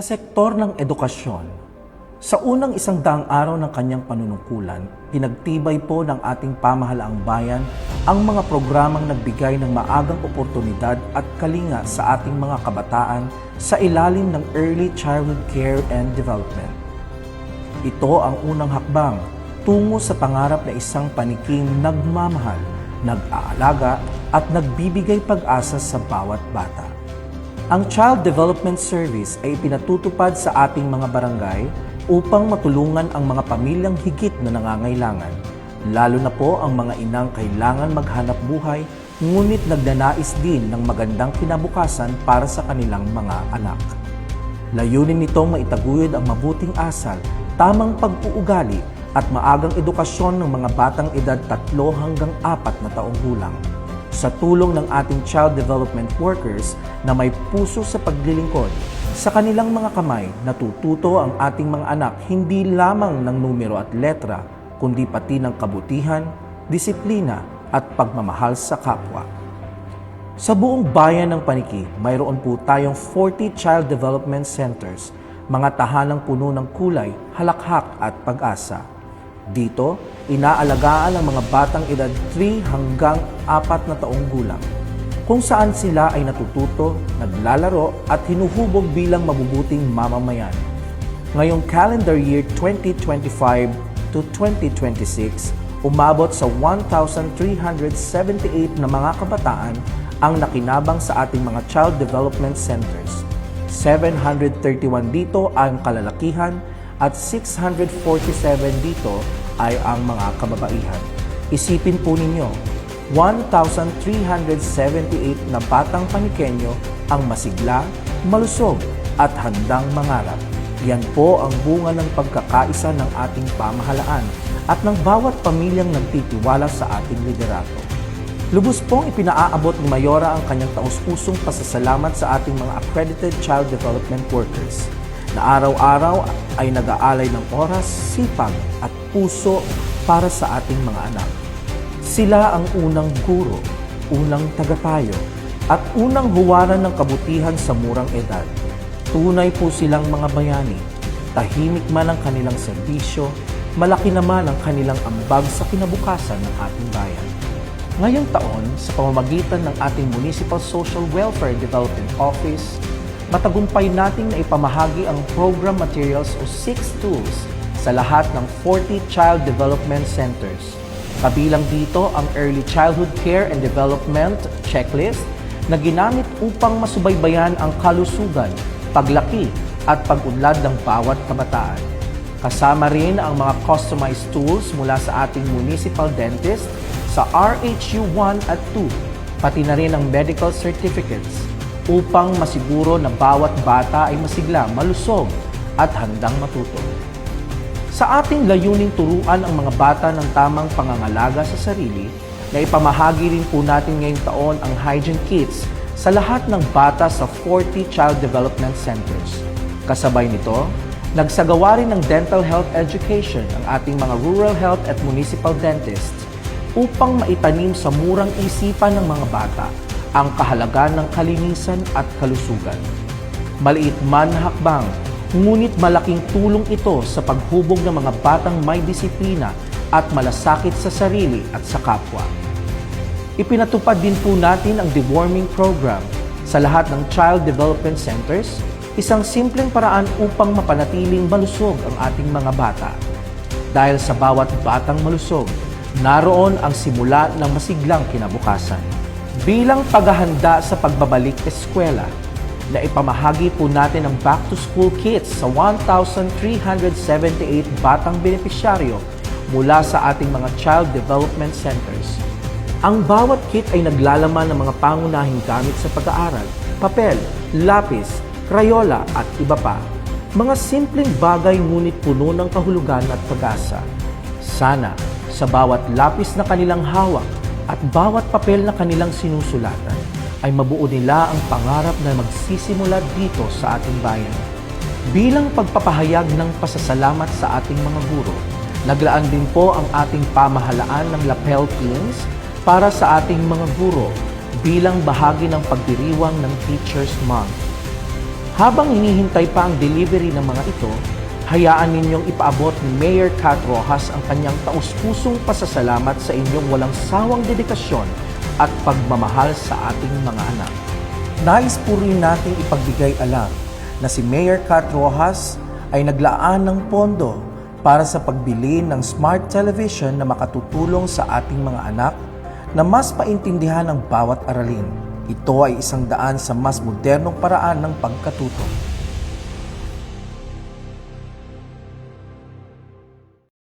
Sa sektor ng edukasyon, sa unang 100 araw ng kanyang panunungkulan, pinagtibay po ng ating pamahalaang bayan ang mga programang nagbigay ng maagang oportunidad at kalinga sa ating mga kabataan sa ilalim ng Early Childhood Care and Development. Ito ang unang hakbang tungo sa pangarap na isang paniking nagmamahal, nag-aalaga at nagbibigay pag-asa sa bawat bata. Ang Child Development Service ay pinatutupad sa ating mga barangay upang matulungan ang mga pamilyang higit na nangangailangan, lalo na po ang mga inang kailangan maghanap buhay ngunit nagnanais din ng magandang kinabukasan para sa kanilang mga anak. Layunin nitong maitaguyod ang mabuting asal, tamang pag-uugali at maagang edukasyon ng mga batang edad 3 hanggang 4 na taong gulang. Sa tulong ng ating child development workers na may puso sa paglilingkod, sa kanilang mga kamay natututo ang ating mga anak hindi lamang ng numero at letra, kundi pati ng kabutihan, disiplina at pagmamahal sa kapwa. Sa buong bayan ng Paniki, mayroon po tayong 40 child development centers, mga tahanang puno ng kulay, halakhak at pag-asa. Dito, inaalagaan ang mga batang edad 3 hanggang 4 na taong gulang, kung saan sila ay natututo, naglalaro at hinuhubog bilang mabubuting mamamayan. Ngayong calendar year 2025 to 2026, umabot sa 1,378 na mga kabataan ang nakinabang sa ating mga child development centers. 731 dito ang kalalakihan at 647 dito ay ang mga kababaihan. Isipin po ninyo, 1,378 na batang Panikenyo ang masigla, malusog at handang mangarap. Yan po ang bunga ng pagkakaisa ng ating pamahalaan at ng bawat pamilyang nagtitiwala sa ating liderato. Lubos pong ipinaaabot ni Mayora ang kanyang taus-pusong pasasalamat sa ating mga accredited child development workers na araw-araw ay nag-aalay ng oras, sipag at puso para sa ating mga anak. Sila ang unang guro, unang tagapayo, at unang huwaran ng kabutihan sa murang edad. Tunay po silang mga bayani. Tahimik man ang kanilang serbisyo, malaki naman ang kanilang ambag sa kinabukasan ng ating bayan. Ngayong taon, sa pamamagitan ng ating Municipal Social Welfare Development Office, matagumpay nating na ipamahagi ang program materials o 6 tools sa lahat ng 40 child development centers. Kabilang dito ang Early Childhood Care and Development Checklist na ginamit upang masubaybayan ang kalusugan, paglaki at pag-unlad ng bawat kabataan. Kasama rin ang mga customized tools mula sa ating municipal dentist sa RHU 1 at 2, pati na rin ang medical certificates upang masiguro na bawat bata ay masigla, malusog at handang matuto. Sa ating layuning turuan ang mga bata ng tamang pangangalaga sa sarili, na ipamahagi rin po natin ngayong taon ang hygiene kits sa lahat ng bata sa 40 child development centers. Kasabay nito, nagsagawa rin ng dental health education ang ating mga rural health at municipal dentists upang maitanim sa murang isipan ng mga bata ang kahalagahan ng kalinisan at kalusugan. Maliit man na hakbang, ngunit malaking tulong ito sa paghubog ng mga batang may disiplina at malasakit sa sarili at sa kapwa. Ipinatupad din po natin ang deworming program sa lahat ng child development centers, isang simpleng paraan upang mapanatiling malusog ang ating mga bata. Dahil sa bawat batang malusog, naroon ang simula ng masiglang kinabukasan. Bilang paghahanda sa pagbabalik eskwela, na ipamahagi po natin ang back-to-school kits sa 1,378 batang benepisyaryo mula sa ating mga child development centers. Ang bawat kit ay naglalaman ng mga pangunahing gamit sa pag-aaral, papel, lapis, krayola at iba pa. Mga simpleng bagay ngunit puno ng kahulugan at pag-asa. Sana sa bawat lapis na kanilang hawak at bawat papel na kanilang sinusulatan ay mabuo nila ang pangarap na magsisimula dito sa ating bayan. Bilang pagpapahayag ng pasasalamat sa ating mga guro, naglaan din po ang ating pamahalaan ng lapel pins para sa ating mga guro bilang bahagi ng pagdiriwang ng Teachers Month. Habang hinihintay pa ang delivery ng mga ito, hayaan ninyong ipaabot ni Mayor Kat Rojas ang kanyang taus-pusong pasasalamat sa inyong walang sawang dedikasyon at pagmamahal sa ating mga anak. Nais po rin nating ipagbigay alam na si Mayor Kat Rojas ay naglaan ng pondo para sa pagbili ng smart television na makatutulong sa ating mga anak na mas paintindihan ang bawat aralin. Ito ay isang daan sa mas modernong paraan ng pagkatuto.